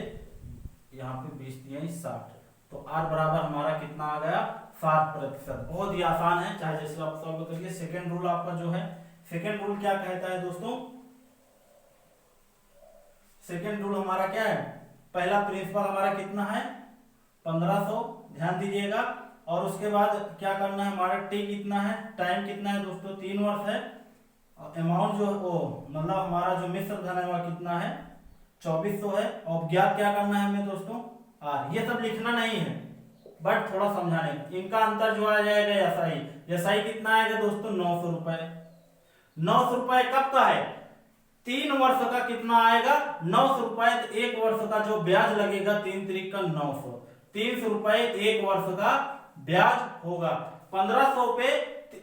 यहाँ पे 20 तिहाई 60, तो आर बराबर हमारा कितना आ गया, 7%। बहुत ही आसान है, चाहे जैसे आप सॉल्व करिए। सेकेंड रूल आपका जो है, सेकेंड रूल क्या कहता है दोस्तों, सेकेंड रूल हमारा क्या है, पहला प्रिंसिपल हमारा कितना है 1500, ध्यान दीजिएगा। और उसके बाद क्या करना है, हमारा टी कितना है, टाइम कितना है दोस्तों, 3 वर्ष है। अमाउंट जो मतलब हमारा जो मिश्र धन है वह कितना है 2400 है। और ज्ञात क्या करना है हमें दोस्तों, आर। ये सब लिखना नहीं है बट थोड़ा समझाने, इनका अंतर जो आ जाएगा एसआई, एसआई कितना आएगा दोस्तों 900 रुपए। 900 रुपए कब का है, 3 वर्ष का कितना आएगा 900 रुपए। तो 1 वर्ष का जो ब्याज लगेगा 3 त्रिक का 900, 300 रुपए 1 वर्ष का ब्याज होगा। 1500 पे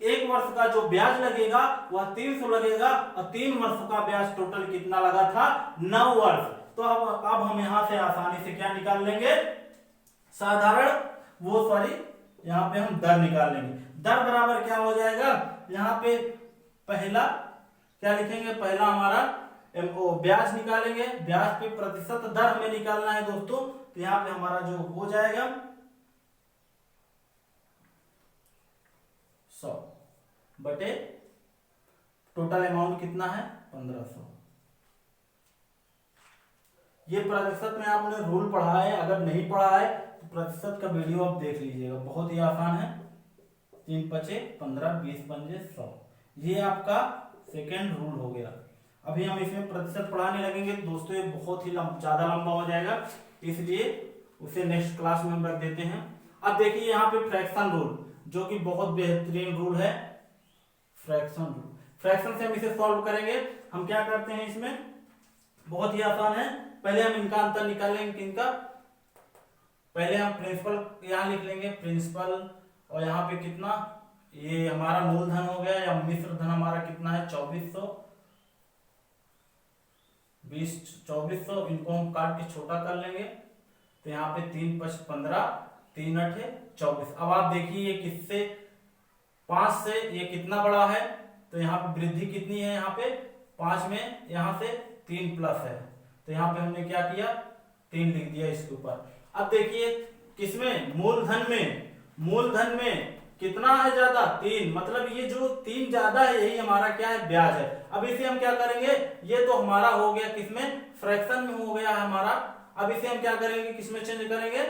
1 वर्ष का जो ब्याज लगेगा वह 300 लगेगा, और 3 वर्ष का ब्याज टोटल कितना लगा था 9 वर्ष। तो अब हम यहां से आसानी से क्या निकाल लेंगे, साधारण यहाँ पे हम दर निकाल लेंगे। दर बराबर क्या हो जाएगा, यहाँ पे पहला क्या लिखेंगे, पहला हमारा ब्याज निकालेंगे, ब्याज पे प्रतिशत दर हमें निकालना है दोस्तों। तो यहाँ पे हमारा जो हो जाएगा 100 बटे टोटल अमाउंट कितना है 1500। ये प्रतिशत में आपने रूल पढ़ा है, अगर नहीं पढ़ा है तो प्रतिशत का वीडियो आप देख लीजिएगा, बहुत ही आसान है। 3 पचे 15, 20 पंजे 100, ये आपका सेकेंड रूल हो गया। अभी हम इसमें प्रतिशत पढ़ाने लगेंगे दोस्तों, ये बहुत ही ज्यादा लंबा हो जाएगा, इसलिए उसे नेक्स्ट क्लास में हम रख देते हैं। अब देखिए यहाँ पे फ्रैक्शन रूल, जो कि बहुत बेहतरीन रूल है, फ्रैक्शन रूल। फ्रैक्शन से हम इसे सॉल्व करेंगे। हम क्या करते हैं इसमें, बहुत ही आसान है। पहले हम इनका अंतर निकालेंगे किनका, पहले हम प्रिंसिपल यहाँ लिख लेंगे प्रिंसिपल, और यहाँ पे कितना, ये हमारा मूलधन हो गया या मिश्र धन हमारा कितना है 2400, इनको हम काट के छोटा कर लेंगे। तो यहाँ पे 3 × 5 = 15, 3 × 8 = 24। अब आप देखिए ये किससे, 5 से ये कितना बड़ा है, तो यहाँ पे वृद्धि कितनी है, यहाँ पे 5 में यहाँ से 3 प्लस है, तो यहाँ पे हमने क्या किया 3 लिख दिया इसके ऊपर। अब देखिए किसमें, मूलधन में कितना है ज्यादा 3, मतलब ये जो 3 ज्यादा है यही हमारा क्या है ब्याज है। अब इसे हम क्या करेंगे, ये तो हमारा हो गया किसमें, फ्रैक्शन में हो गया हमारा। अब इसे हम क्या करेंगे, किसमें चेंज करेंगे,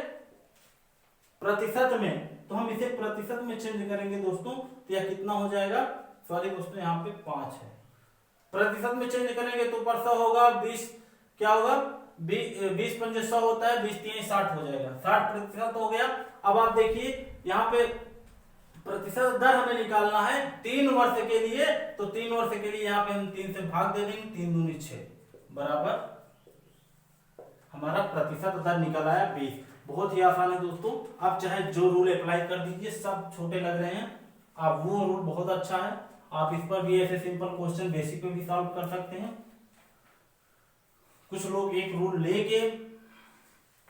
प्रतिशत में। तो हम इसे प्रतिशत में चेंज करेंगे दोस्तों, तो यह कितना हो जाएगा, सॉरी दोस्तों यहाँ पे 5 है, प्रतिशत में चेंज करेंगे तो ऊपर 100 होगा, 20 क्या होगा, 20 × 5 = 100 होता है, 20 × 3 = 60 हो जाएगा, 60% हो गया। अब आप देखिए यहाँ पे प्रतिशत दर हमें निकालना है 3 वर्ष के लिए, तो 3 वर्ष के लिए यहाँ पे हम 3 से भाग दे देंगे, 3 दूनी 6 बराबर हमारा प्रतिशत दर निकल आया 20। बहुत ही आसान है दोस्तों, आप चाहे जो रूल अप्लाई कर दीजिए, सब छोटे लग रहे हैं, आप वो रूल बहुत अच्छा है, आप इस पर भी ऐसे सिंपल क्वेश्चन बेसिक पे भी सॉल्व कर सकते हैं। कुछ लोग एक रूल लेके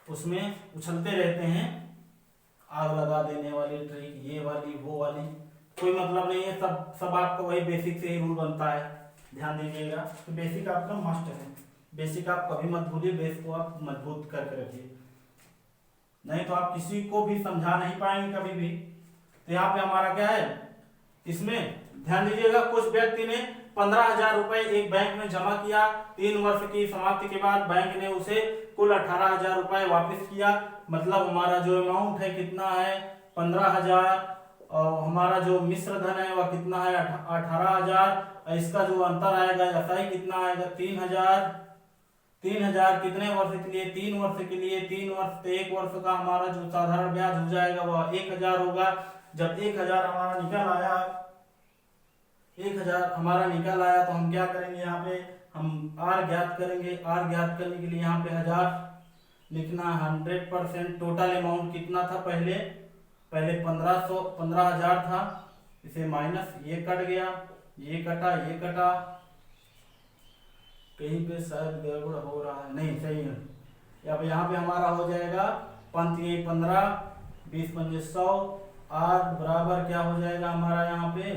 उसमें उछलते रहते हैं, आग लगा देने वाली ट्रिक, ये वाली वो वाली, कोई मतलब नहीं है, सब आपको वही बेसिक से ही रूल बनता है, ध्यान दीजिएगा। तो बेसिक आपका मस्ट है, बेसिक आप कभी मत भूलिए, बेस को आप मजबूत करके रखिए, नहीं तो आप किसी को भी समझा नहीं पाएंगे कभी भी। तो यहाँ पे हमारा क्या है, इसमें ध्यान दीजिएगा, कुछ व्यक्ति ने 15,000 रुपए एक बैंक में जमा किया, 3 वर्ष की समाप्ति के बाद बैंक ने उसे कुल 18,000 रुपए वापस किया, मतलब हमारा जो अमाउंट है कितना है 15,000, और हमारा जो मिश्र धन है वह कितना है 18,000, इसका जो अंतर आएगा ऐसा कितना आएगा 3,000। 3,000 कितने वर्ष के लिए, 3 वर्ष के लिए, 3 वर्ष तो 1 वर्ष का हमारा जो साधारण ब्याज हो जाएगा वह 1,000 होगा। जब 1,000 हमारा निकल आया, 1,000 हमारा निकल आया, तो हम क्या करेंगे, यहाँ पे हम आर ज्ञात करेंगे। आर ज्ञात करने के लिए यहाँ पे 1000 लिखना, 100%। टोटल अमाउंट कितना था, पहले 15,000 था, इसे माइनस ये कट गया, ये कटा, कहीं पे शायद गड़बड़ हो रहा है, नहीं सही है। अब यहाँ पे हमारा हो जाएगा 15, 20 × 5 = 100, आर बराबर क्या हो जाएगा हमारा यहाँ पे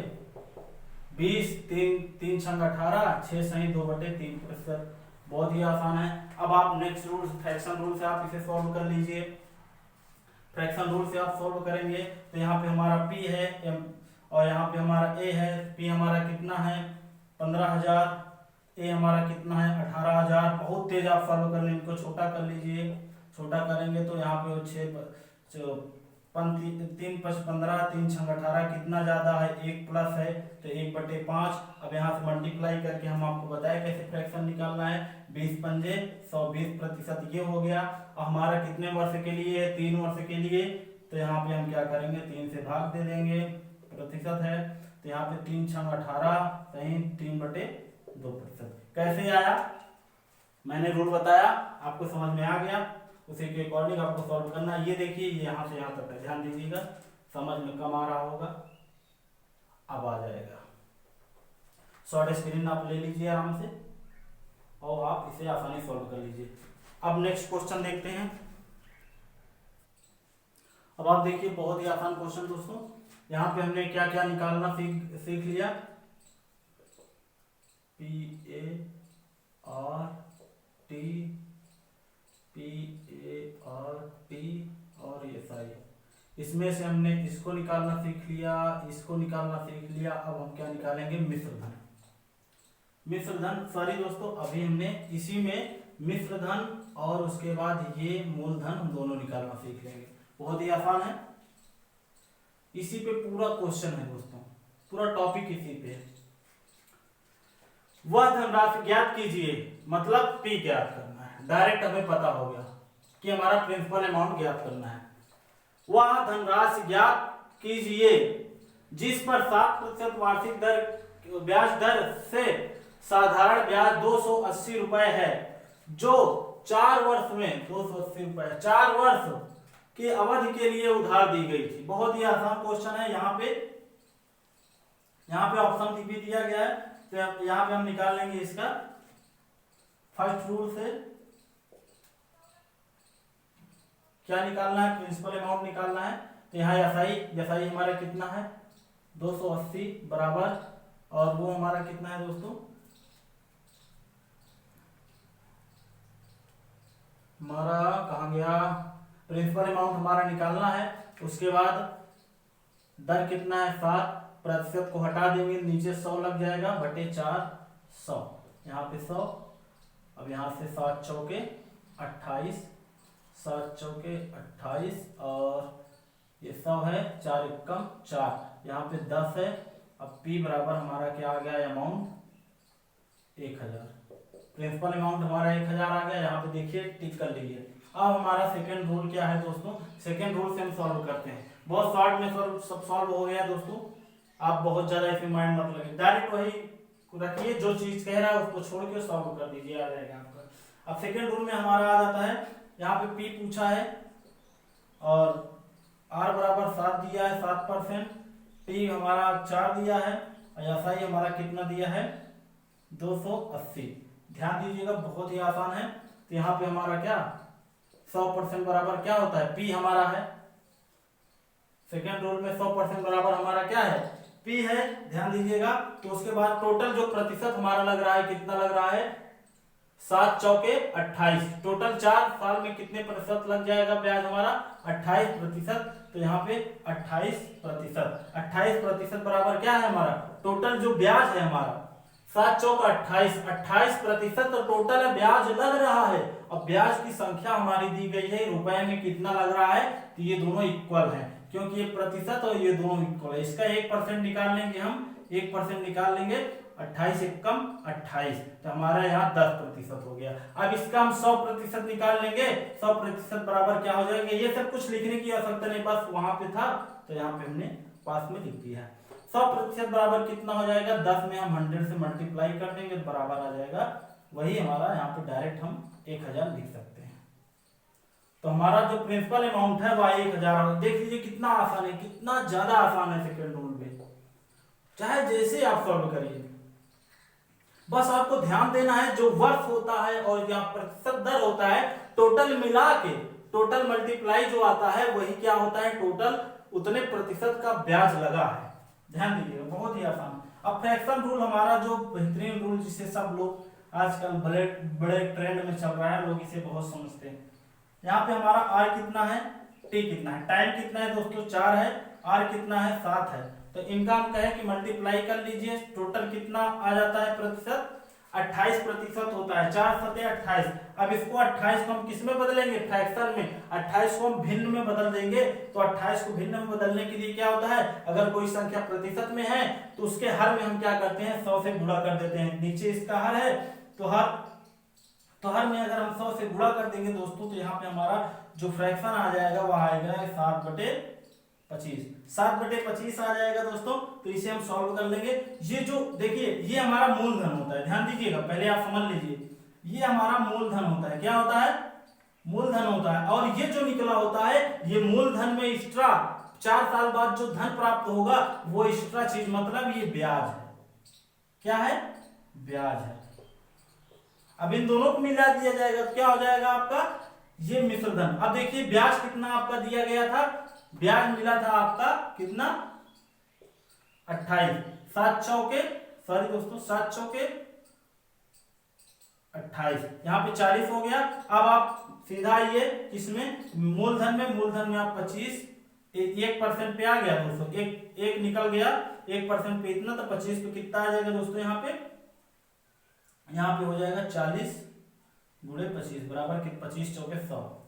20, 3 × 6 = 18, 6 सही 2/3%। बहुत ही आसान है। अब आप नेक्स्ट रूल, फ्रैक्शन रूल से आप इसे सॉल्व कर लीजिए। फ्रैक्शन रूल से आप सॉल्व करेंगे तो यहाँ पे हमारा P है और यहाँ पे हमारा A है। P हमारा कितना है 15,000, A हमारा कितना है 18,000। बहुत तेज आप सॉल्व कर लेंगे, इनको छोटा कर लीजिए। छोटा करेंगे तो यहाँ पे 3 × 5 = 15, 3 × 6 = 18, कितना ज्यादा है 1 प्लस है तो 1/5। अब यहाँ से मल्टीप्लाई करके हम आपको बताया कैसे फ्रैक्शन निकालना है। 20 × 5 = 100, 20% ये हो गया। अब हमारा कितने वर्ष के लिए है 3 वर्ष के लिए, तो यहाँ पे हम क्या करेंगे 3 से भाग दे देंगे, प्रतिशत है तो यहाँ पे 3 × 6 = 18 सही 3/2%। कैसे आया मैंने रूल बताया, आपको समझ में आ गया, उसी के अकॉर्डिंग आपको सॉल्व करना। ये देखिए ये यहाँ से यहाँ तक है, ध्यान दीजिएगा, समझ में कम आ रहा होगा, अब आ जाएगा। शॉर्ट स्क्रीन आप ले लीजिए आराम से और आप इसे आसानी सॉल्व कर लीजिए। अब नेक्स्ट क्वेश्चन देखते हैं। अब आप देखिए बहुत ही आसान क्वेश्चन दोस्तों, यहाँ पे हमने क्या क्या निकालना सीख लिया। PART और ये सारी, इसमें से हमने इसको निकालना सीख लिया, इसको निकालना सीख लिया। अब हम क्या निकालेंगे मिश्र धन, सॉरी दोस्तों अभी हमने इसी में मिश्र धन और उसके बाद ये मूलधन हम दोनों निकालना सीख लेंगे। बहुत ही आसान है, इसी पे पूरा क्वेश्चन है दोस्तों, पूरा टॉपिक इसी पे है। वह धनराशि ज्ञात कीजिए, मतलब P ज्ञात करना है, डायरेक्ट हमें पता हो गया कि हमारा प्रिंसिपल अमाउंट ज्ञात करना है। वह धनराशि ज्ञात कीजिए जिस पर 7% वार्षिक दर ब्याज दर से साधारण ब्याज 280 रुपए है, जो 4 वर्ष में 280 रुपए 4 वर्ष की अवधि के लिए उधार दी गई थी। बहुत ही आसान क्वेश्चन है। यहाँ पे ऑप्शन भी दिया गया है, तो यहाँ पे हम निकाल लेंगे इसका फर्स्ट रूल से। क्या निकालना है? प्रिंसिपल अमाउंट निकालना है। तो यहाँ एसआई हमारा कितना है? 280 बराबर, और वो हमारा कितना है दोस्तों? हमारा कहाँ गया? प्रिंसिपल अमाउंट हमारा निकालना है। उसके बाद दर कितना है? 7%। को हटा देंगे, नीचे 100 लग जाएगा बटे 4 100, यहाँ पे 100। अब यहाँ से 7 चौके 28, 7 चौके 28, और ये 100 है, 4 एकम 4, यहाँ पे 10 है। अब P बराबर हमारा क्या आ गया? अमाउंट 1000। प्रिंसिपल अमाउंट हमारा 1000 आ गया। यहाँ पे देखिए टिक कर लीजिए। अब हमारा सेकंड रूल क्या है दोस्तों? सेकंड रूल से हम सॉल्व करते हैं। बहुत शॉर्ट में सब सॉल्व हो गया दोस्तों। आप बहुत ज्यादा इसमें माइंड मत लगे, डायरेक्ट वही रखिए, जो चीज कह रहा है उसको छोड़ के सॉल्व कर दीजिए, आ जाएगा आपका। अब सेकंड रूल में हमारा आ जाता है, यहाँ पे P पूछा है और R बराबर 7 दिया है, 7%। T हमारा 4 दिया है, और SI हमारा कितना दिया है? 280। ध्यान दीजिएगा, बहुत ही आसान है। तो यहाँ पे हमारा क्या 100% बराबर क्या होता है? P हमारा है। सेकेंड रूल में 100% बराबर हमारा क्या है? P है। ध्यान दीजिएगा। तो उसके बाद टोटल जो प्रतिशत हमारा लग रहा है, कितना लग रहा है? 7 चौके 28। टोटल 4 साल में कितने प्रतिशत लग जाएगा ब्याज हमारा? 28%। तो यहाँ पे 28%। 28% बराबर क्या है हमारा? टोटल जो ब्याज है हमारा 7 चौक 28, 28% तो टोटल ब्याज लग रहा है। और ब्याज की संख्या हमारी दी गई है रुपए में, कितना लग रहा है? तो ये दोनों इक्वल है, क्योंकि ये प्रतिशत और ये दोनों इक्वल है। इसका 1% निकाल लेंगे हम, 1% निकाल लेंगे, 28 एकम 28, तो हमारा यहाँ 10% हो गया। अब इसका हम 100% निकाल लेंगे। 100% बराबर क्या हो जाएगा? ये सब कुछ लिखने की आवश्यकता नहीं, बस वहां पे था तो यहाँ पे हमने पास में लिख दिया। 100% बराबर कितना हो जाएगा? 10 में हम 100 से मल्टीप्लाई कर देंगे, बराबर आ जाएगा वही हमारा। यहाँ पे डायरेक्ट हम 1000 लिख सकते हैं। तो हमारा जो प्रिंसिपल अमाउंट है वह 1000। देख लीजिए कितना आसान है, कितना ज्यादा आसान है सेकंड रूल में, चाहे जैसे आप सॉल्व करिए। बस आपको ध्यान देना है, जो वर्ष होता है और या प्रतिशत दर होता है, टोटल मिला के टोटल मल्टीप्लाई जो आता है वही क्या होता है? टोटल उतने प्रतिशत का ब्याज लगा है। ध्यान दीजिएगा, बहुत ही आसान। अब फ्रैक्शन रूल हमारा जो बेहतरीन रूल, जिसे सब लोग आजकल बड़े ट्रेंड में चल रहा है, लोग इसे बहुत समझते हैं। यहाँ पे हमारा R कितना है, T कितना है, टाइम कितना है दोस्तों? 4 है, R कितना है? 7 है। तो इनका हम कहें कि मल्टीप्लाई कर लीजिए, टोटल कितना आ जाता है प्रतिशत? 28% होता है। 4 सते 28। अब इसको 28 को हम किस में बदलेंगे? फ्रैक्शन में। 28 को हम भिन्न में बदल देंगे। तो 28 को भिन्न में बदलने के लिए क्या होता है? अगर कोई संख्या प्रतिशत में है तो उसके हर में हम क्या करते हैं? 100 से गुणा कर देते हैं। नीचे इसका हर है, तो हर में अगर हम 100 से गुणा कर देंगे दोस्तों, तो यहाँ पे हमारा जो फ्रैक्शन आ जाएगा वह आएगा 7/25। 7/25 आ जाएगा दोस्तों। तो इसे हम सॉल्व कर लेंगे। ये जो देखिए, ये हमारा मूलधन होता है। ध्यान दीजिएगा, पहले आप समझ लीजिए, ये हमारा मूलधन होता है। क्या होता है? मूलधन होता है। और ये जो निकला होता है, ये मूलधन में एक्स्ट्रा 4 साल बाद जो धन प्राप्त होगा वो एक्स्ट्रा चीज, मतलब ये ब्याज है। क्या है? ब्याज है। अब इन दोनों को मिला दिया जाएगा तो क्या हो जाएगा आपका? ये मिश्र धन। अब देखिए ब्याज कितना आपका दिया गया था? ब्याज मिला था आपका कितना? 28। 7 चौके 28, यहाँ पे 40 हो गया। अब आप सीधा आइए इसमें मूलधन में आप 25, 1% पे आ गया दोस्तों, एक निकल गया 1% पे, इतना तो 25 पे कितना आ जाएगा दोस्तों? यहाँ पे हो जाएगा 40 गुणे 25 बराबर 25 चौके 100।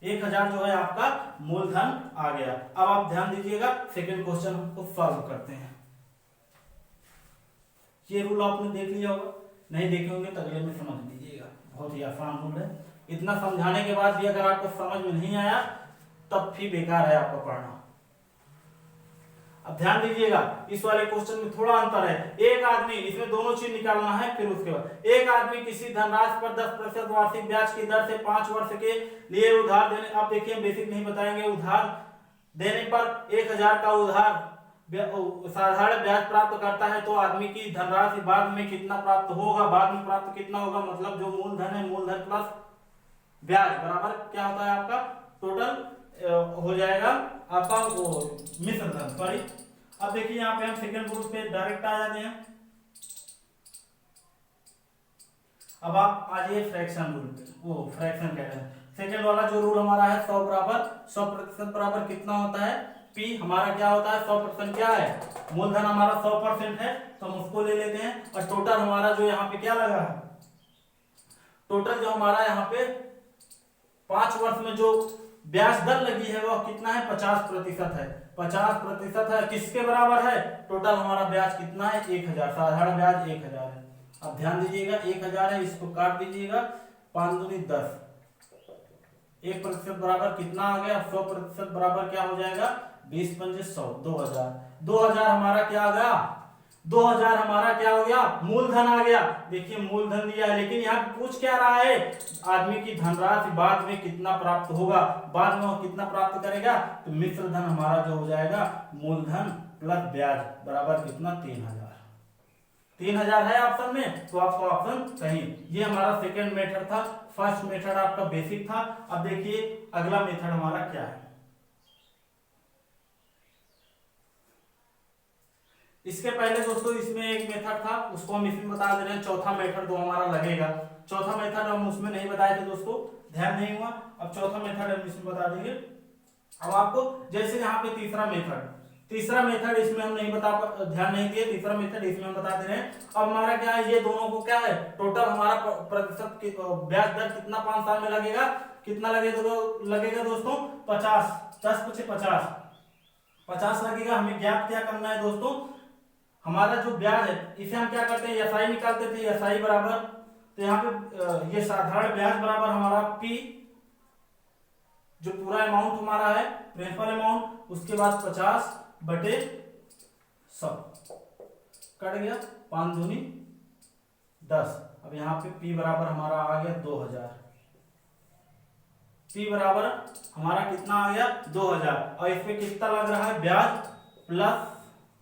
1000 जो है आपका मूलधन आ गया। अब आप ध्यान दीजिएगा, सेकंड क्वेश्चन को सॉल्व करते हैं। ये रूल आपने देख लिया होगा, नहीं देखे होंगे तो अगले में समझ लीजिएगा, बहुत ही आसान रूल है। इतना समझाने के बाद भी अगर आपको समझ में नहीं आया तब भी बेकार है आपका पढ़ना। अब ध्यान दीजिएगा, इस वाले क्वेश्चन में थोड़ा अंतर है। एक आदमी, इसमें दोनों चीज निकालना है, फिर उसके बाद एक आदमी किसी धनराशि पर 10% वार्षिक ब्याज की दर से 5 वर्ष के लिए उधार देने, आप देखिए हम बेसिक नहीं बताएंगे, उधार देने पर 1000 का उधार साधारण ब्याज प्राप्त करता है, तो आदमी की धनराशि बाद में कितना प्राप्त होगा, बाद में प्राप्त कितना होगा, मतलब जो मूलधन है, मूलधन प्लस ब्याज बराबर क्या होता है आपका टोटल हो जाएगा आपका वो मिश्र धन, सॉरी। अब देखिए यहाँ पे हम सेकंड रूल पे डायरेक्ट आ जाते हैं। अब आप आ जाइए फ्रैक्शन रूल पे, वो फ्रैक्शन कहते हैं। सेकंड वाला जो रूल हमारा है 100 बराबर 100% बराबर कितना होता है, पी हमारा क्या होता है 100% क्या है, मूलधन हमारा 100% है, तो हम उसको ले लेते हैं। और टोटल हमारा जो यहाँ पे क्या लगा है, टोटल जो हमारा यहाँ पे 5 वर्ष में जो ब्याज दर लगी है वो कितना है, 50% है। 50% है, किसके बराबर है, टोटल हमारा ब्याज कितना है 1000, साधारण ब्याज 1000 है। अब ध्यान दीजिएगा 1000 है, इसको काट दीजिएगा, 5 दूनी 10, 1% बराबर कितना आ गया, 100% बराबर क्या हो जाएगा, 20 पंजे 100, 2000। 2000 हमारा क्या आ गया, 2000 हमारा क्या हो गया, मूलधन आ गया। देखिए मूलधन दिया है, लेकिन यहाँ पूछ क्या रहा है, आदमी की धनराशि बाद में कितना प्राप्त होगा, बाद में वो कितना प्राप्त करेगा, तो मिश्र धन हमारा जो हो जाएगा मूलधन प्लस ब्याज बराबर कितना, 3000। 3000 है ऑप्शन में, तो आपका ऑप्शन सही। ये हमारा सेकेंड मेथड था, फर्स्ट मेथड आपका बेसिक था। अब देखिए अगला मेथड हमारा क्या है। इसके पहले दोस्तों इसमें एक मेथड था, उसको हम इसमें बता दे रहे हैं। चौथा मेथड जो हमारा लगेगा, चौथा मेथड हम उसमें नहीं बताए थे दोस्तों, ध्यान नहीं हुआ। अब चौथा मेथड हम इसमें बता देंगे। अब आपको जैसे यहाँ पे तीसरा मेथड इसमें हम नहीं ध्यान नहीं दिए, तीसरा मेथड इसमें हम बता दे रहे हैं। अब हमारा क्या है, ये दोनों को क्या है, टोटल हमारा प्रतिशत ब्याज दर कितना 5 साल में लगेगा, कितना लगेगा दोस्तों 50, 10 पचे 50 लगेगा। हमें ज्ञात क्या करना है दोस्तों, हमारा जो ब्याज है इसे हम क्या करते हैं, एसआई निकालते थे, एसआई बराबर, तो यहाँ पे ये साधारण ब्याज बराबर हमारा पी, जो पूरा अमाउंट हमारा है प्रिंसिपल अमाउंट, उसके बाद 50/100 कट गया, 5 दूनी 10। अब यहाँ पे पी बराबर हमारा आ गया 2000, पी बराबर हमारा कितना आ गया 2000, और इसमें कितना लग रहा है ब्याज प्लस,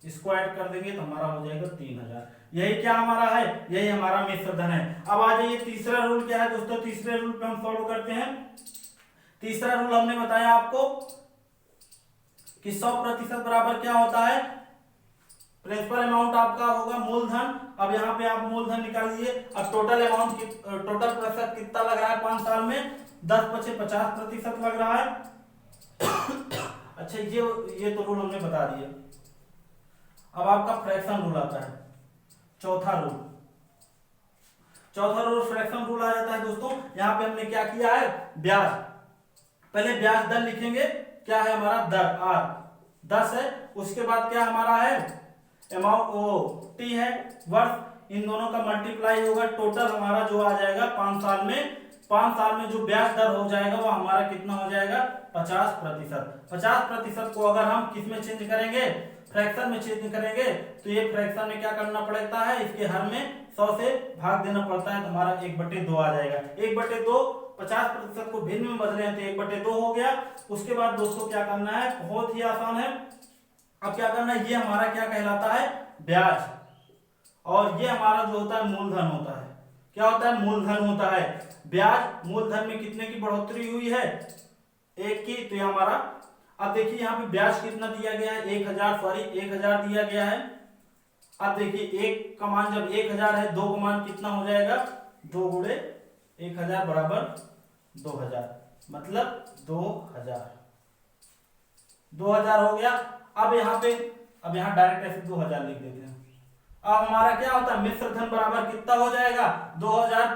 इसको ऐड कर देंगे तो हमारा हो जाएगा 3000। यही क्या हमारा है, यही हमारा मिश्र धन है। अब आ जाइए तीसरा रूल क्या है दोस्तों, तीसरे रूल पे हम फॉलो करते हैं। तीसरा रूल हमने बताया आपको कि 100% बराबर क्या होता है, प्रिंसिपल अमाउंट आपका होगा मूलधन। अब यहाँ पे आप मूलधन निकाल दीजिए। अब टोटल अमाउंट टोटल प्रतिशत कितना लग रहा है 5 साल में, 10 पचे 50% लग रहा है। अच्छा ये तो रूल हमने बता दिया। अब आपका फ्रैक्शन रूल आता है, चौथा रूल फ्रैक्शन रूल आ जाता है दोस्तों। यहाँ पे हमने क्या किया है, ब्याज, पहले ब्याज दर लिखेंगे, क्या है हमारा दर आर 10 है, उसके बाद क्या हमारा है अमाउंट ओ टी है, वर्ष, इन दोनों का मल्टीप्लाई होगा, टोटल हमारा जो आ जाएगा 5 साल में जो ब्याज दर हो जाएगा वो हमारा कितना हो जाएगा 50%। 50% को अगर हम किस में चेंज करेंगे, फ्रैक्शन में चेंज करेंगे, तो ये फ्रैक्शन में क्या करना पड़ता है, इसके हर में 100 से भाग देना पड़ता है, तो हमारा 1/2 आ जाएगा। 1/2 50% को भिन्न में बदले तो 1/2 हो गया। उसके बाद दोस्तों क्या करना है, बहुत ही आसान है। अब क्या करना है, ये हमारा क्या कहलाता है ब्याज, और ये हमारा जो होता है मूलधन होता है। क्या होता है, मूलधन होता है। ब्याज मूलधन में कितने की बढ़ोतरी हुई है, 1 की, तो ये हमारा। अब देखिए यहाँ पे ब्याज कितना दिया गया है 1000 दिया गया है। अब देखिए 1 का मान जब 1000 है, 2 का मान कितना हो जाएगा, 2 गुणे 1000 बराबर 2000, मतलब 2000 हो गया। अब यहाँ डायरेक्ट ऐसे 2000 लिख देते हैं। अब हमारा क्या होता है, मिश्र धन बराबर कितना हो जाएगा, 2000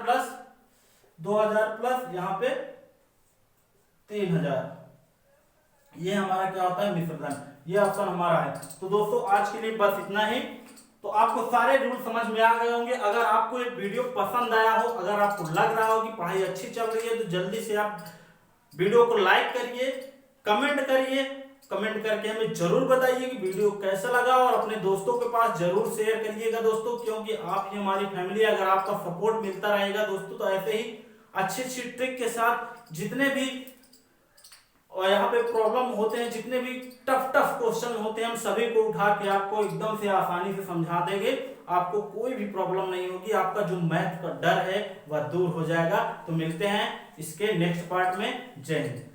प्लस यहाँ पे 3000, ये हमारा क्या होता है मिश्र धन। ये ऑप्शन हमारा है। तो दोस्तों आज के लिए बस इतना ही। तो आपको सारे रूल समझ में आ गए होंगे। अगर आपको ये वीडियो पसंद आया हो, अगर आपको लग रहा हो कि पढ़ाई अच्छी चल रही है, तो जल्दी से आप वीडियो को लाइक करिए, कमेंट करिए कमेंट करके हमें जरूर बताइए कि वीडियो कैसा लगा, और अपने दोस्तों के पास जरूर शेयर करिएगा दोस्तों, क्योंकि आप ही हमारी फैमिली। अगर आपका सपोर्ट मिलता रहेगा दोस्तों तो ऐसे ही अच्छी अच्छी ट्रिक के साथ जितने भी और यहाँ पे प्रॉब्लम होते हैं, जितने भी टफ टफ क्वेश्चन होते हैं, हम सभी को उठा के आपको एकदम से आसानी से समझा देंगे। आपको कोई भी प्रॉब्लम नहीं होगी, आपका जो मैथ का डर है वह दूर हो जाएगा। तो मिलते हैं इसके नेक्स्ट पार्ट में। जय हिंद।